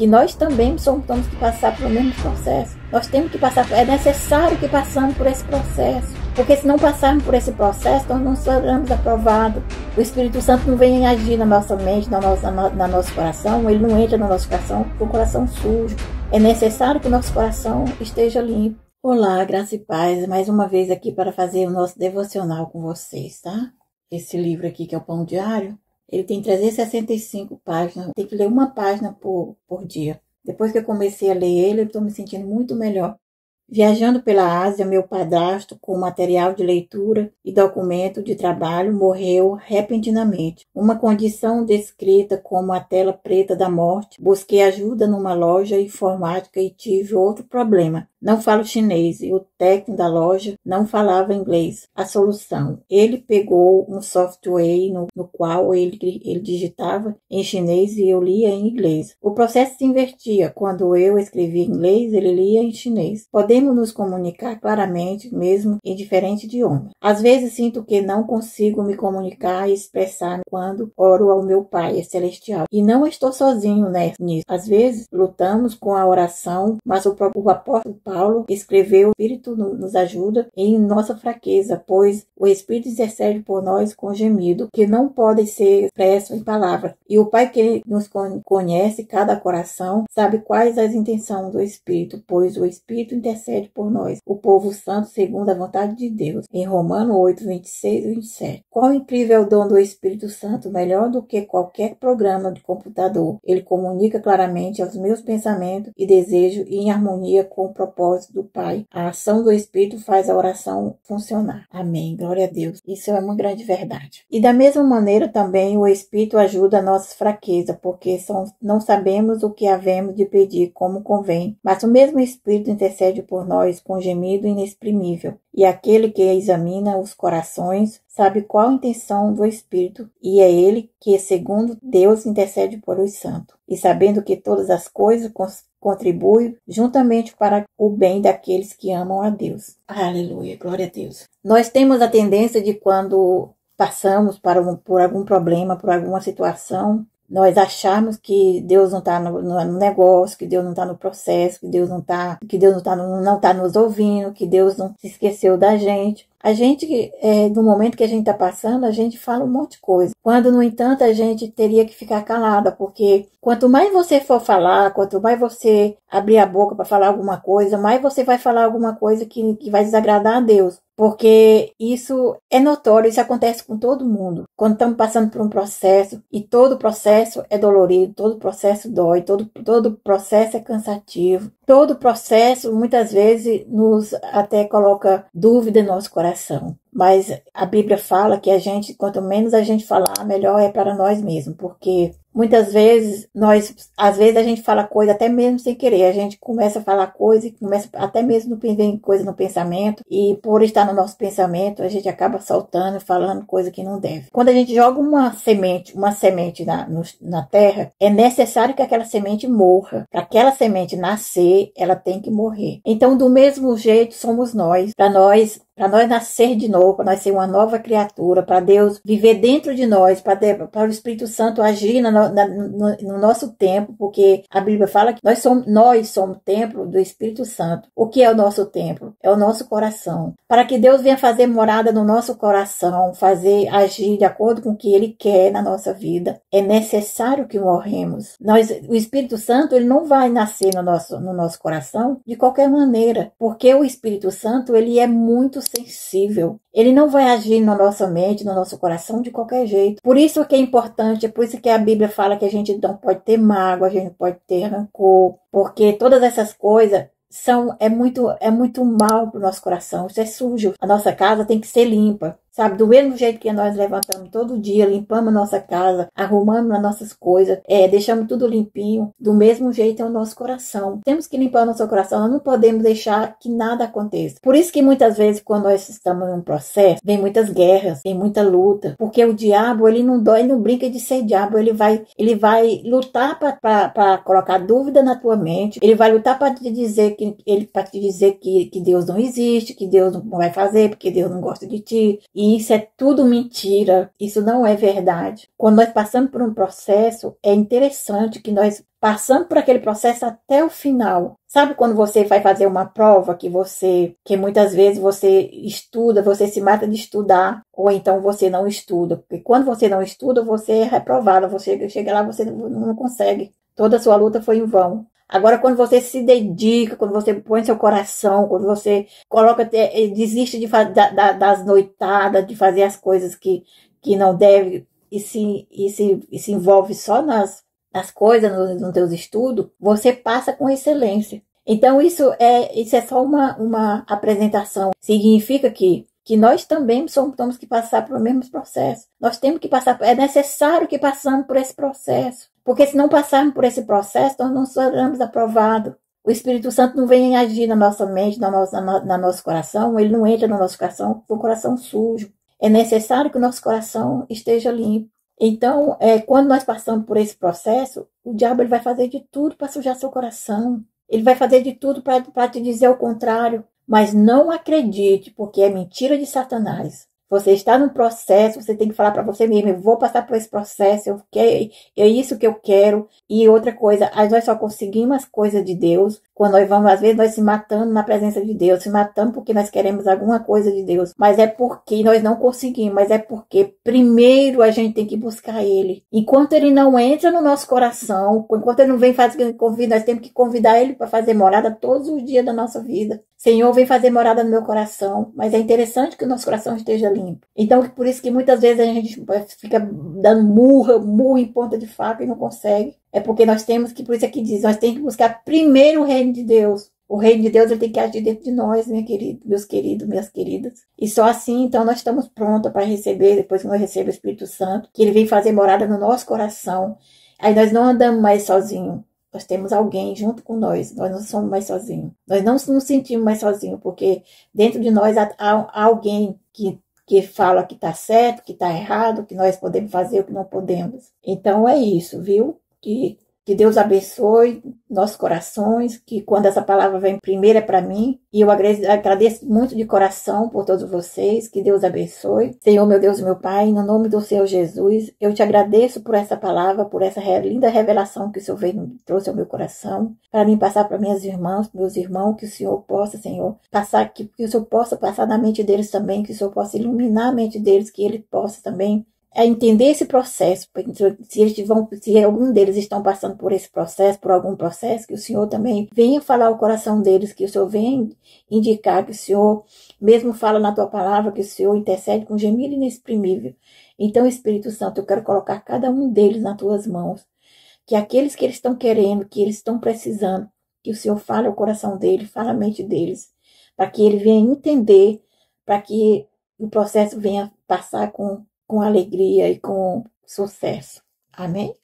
que nós também temos que passar pelo mesmo processo. Nós temos que passar, é necessário que passamos por esse processo, porque se não passarmos por esse processo, nós não seremos aprovados. O Espírito Santo não vem agir na nossa mente, no nosso coração, ele não entra no nosso coração com o coração sujo. É necessário que o nosso coração esteja limpo. Olá, graça e paz, mais uma vez aqui para fazer o nosso devocional com vocês, tá? Esse livro aqui, que é o Pão Diário, ele tem 365 páginas, tem que ler uma página por dia. Depois que eu comecei a ler ele, eu estou me sentindo muito melhor. Viajando pela Ásia, meu padrasto, com material de leitura e documento de trabalho, morreu repentinamente. Uma condição descrita como a tela preta da morte. Busquei ajuda numa loja informática e tive outro problema. Não falo chinês e o técnico da loja não falava inglês. A solução: ele pegou um software no qual ele digitava em chinês e eu lia em inglês. O processo se invertia. Quando eu escrevia em inglês, ele lia em chinês. Podemos nos comunicar claramente, mesmo em diferente idioma. Às vezes sinto que não consigo me comunicar e expressar quando oro ao meu Pai celestial. E não estou sozinho nisso. Às vezes lutamos com a oração, mas o apóstolo Paulo escreveu: o Espírito nos ajuda em nossa fraqueza, pois o Espírito intercede por nós com gemido que não podem ser expressos em palavras. E o Pai que nos conhece cada coração sabe quais as intenções do Espírito, pois o Espírito intercede por nós, o povo santo, segundo a vontade de Deus. Em Romanos 8, 26 e 27. Qual incrível dom do Espírito Santo, melhor do que qualquer programa de computador. Ele comunica claramente aos meus pensamentos e desejos em harmonia com o propósito do Pai. A ação do Espírito faz a oração funcionar. Amém. Glória a Deus. Isso é uma grande verdade. E da mesma maneira também o Espírito ajuda a nossa fraqueza, porque não sabemos o que havemos de pedir como convém, mas o mesmo Espírito intercede por nós com gemido inexprimível. E aquele que examina os corações sabe qual a intenção do Espírito, e é ele que, segundo Deus, intercede por os santos. E sabendo que todas as coisas contribuem juntamente para o bem daqueles que amam a Deus. Aleluia, glória a Deus. Nós temos a tendência de, quando passamos por algum problema, por alguma situação, nós acharmos que Deus não está no negócio, que Deus não está no processo, que Deus não está nos ouvindo, que Deus não se esqueceu da gente. A gente, no momento que a gente está passando, a gente fala um monte de coisa. Quando, no entanto, a gente teria que ficar calada, porque quanto mais você for falar, quanto mais você abrir a boca para falar alguma coisa, mais você vai falar alguma coisa que vai desagradar a Deus. Porque isso é notório, isso acontece com todo mundo. Quando estamos passando por um processo, e todo processo é dolorido, todo processo dói, todo processo é cansativo. Todo processo, muitas vezes, nos até coloca dúvida em nosso coração. Mas a Bíblia fala que quanto menos a gente falar, melhor é para nós mesmos. Porque muitas vezes, às vezes a gente fala coisa até mesmo sem querer. A gente começa a falar coisa e começa até mesmo vem coisa no pensamento. E por estar no nosso pensamento, a gente acaba soltando, falando coisa que não deve. Quando a gente joga uma semente na terra, é necessário que aquela semente morra. Para aquela semente nascer, ela tem que morrer. Então, do mesmo jeito, somos nós. Para nós nascer de novo, para nós ser uma nova criatura, para Deus viver dentro de nós, para o Espírito Santo agir no nosso tempo, porque a Bíblia fala que nós somos templo do Espírito Santo. O que é o nosso templo? É o nosso coração. Para que Deus venha fazer morada no nosso coração, agir de acordo com o que Ele quer na nossa vida, é necessário que morremos. O Espírito Santo, ele não vai nascer no nosso coração de qualquer maneira, porque o Espírito Santo, ele é muito sensível. Ele não vai agir na nossa mente, no nosso coração de qualquer jeito. Por isso que é importante, é por isso que a Bíblia fala que a gente não pode ter mágoa, a gente não pode ter rancor, porque todas essas coisas é muito mal para o nosso coração. Isso é sujo. A nossa casa tem que ser limpa. Sabe, do mesmo jeito que nós levantamos todo dia, limpamos a nossa casa, arrumamos as nossas coisas, deixamos tudo limpinho, do mesmo jeito é o nosso coração. Temos que limpar o nosso coração, nós não podemos deixar que nada aconteça. Por isso que muitas vezes, quando nós estamos em um processo, vem muitas guerras, vem muita luta, porque o diabo, ele não brinca de ser diabo, ele vai lutar para colocar dúvida na tua mente, ele vai lutar para te dizer que Deus não existe, que Deus não vai fazer, porque Deus não gosta de ti. E isso é tudo mentira, isso não é verdade. Quando nós passamos por um processo, é interessante que nós passando por aquele processo até o final. Sabe quando você vai fazer uma prova que muitas vezes você estuda, você se mata de estudar, ou então você não estuda. Porque quando você não estuda, você é reprovado, você chega lá, você não consegue. Toda a sua luta foi em vão. Agora, quando você se dedica, quando você põe seu coração, quando você desiste das noitadas, de fazer as coisas que não deve, e se envolve só nas coisas, nos teus estudos, você passa com excelência. Então, isso é só uma apresentação. Significa que nós também temos que passar pelo mesmo processo. Nós temos que passar, é necessário que passamos por esse processo. Porque se não passarmos por esse processo, nós não seremos aprovados. O Espírito Santo não vem agir na nossa mente, no nosso coração, ele não entra no nosso coração com o coração sujo. É necessário que o nosso coração esteja limpo. Então, quando nós passamos por esse processo, o diabo ele vai fazer de tudo para sujar seu coração. Ele vai fazer de tudo para te dizer o contrário. Mas não acredite, porque é mentira de Satanás. Você está num processo, você tem que falar para você mesmo, eu vou passar por esse processo, é isso que eu quero. E outra coisa, nós só conseguimos as coisas de Deus quando nós vamos, às vezes nós se matamos na presença de Deus, se matamos porque nós queremos alguma coisa de Deus, mas é porque nós não conseguimos, mas é porque primeiro a gente tem que buscar Ele. Enquanto Ele não entra no nosso coração, enquanto Ele não vem fazer convite, nós temos que convidar Ele para fazer morada todos os dias da nossa vida. Senhor, vem fazer morada no meu coração, mas é interessante que o nosso coração esteja limpo. Então, por isso que muitas vezes a gente fica dando murro em ponta de faca e não consegue. É porque nós temos que, por isso é que diz, nós temos que buscar primeiro o reino de Deus. O reino de Deus ele tem que agir dentro de nós, meus queridos, minhas queridas. E só assim, então, nós estamos prontos para receber, depois que nós recebemos o Espírito Santo, que ele vem fazer morada no nosso coração. Aí nós não andamos mais sozinhos. Nós temos alguém junto com nós. Nós não somos mais sozinhos. Nós não nos sentimos mais sozinhos, porque dentro de nós há alguém que fala que está certo, que está errado, que nós podemos fazer o que não podemos. Então é isso, viu? Que Deus abençoe nossos corações, que quando essa palavra vem primeiro é para mim, e eu agradeço muito de coração por todos vocês, que Deus abençoe. Senhor, meu Deus e meu Pai, no nome do Senhor Jesus, eu te agradeço por essa palavra, por essa linda revelação que o Senhor trouxe ao meu coração, para mim passar para minhas irmãs, meus irmãos, que o Senhor possa, Senhor, que o Senhor possa passar na mente deles também, que o Senhor possa iluminar a mente deles, que ele possa também entender esse processo, se algum deles estão passando por esse processo, por algum processo, que o Senhor também venha falar ao coração deles, que o Senhor venha indicar, que o Senhor mesmo fala na tua palavra, que o Senhor intercede com gemido inexprimível. Então, Espírito Santo, eu quero colocar cada um deles nas tuas mãos, que aqueles que eles estão querendo, que eles estão precisando, que o Senhor fale ao coração deles, fale à mente deles, para que ele venha entender, para que o processo venha passar com alegria e com sucesso. Amém?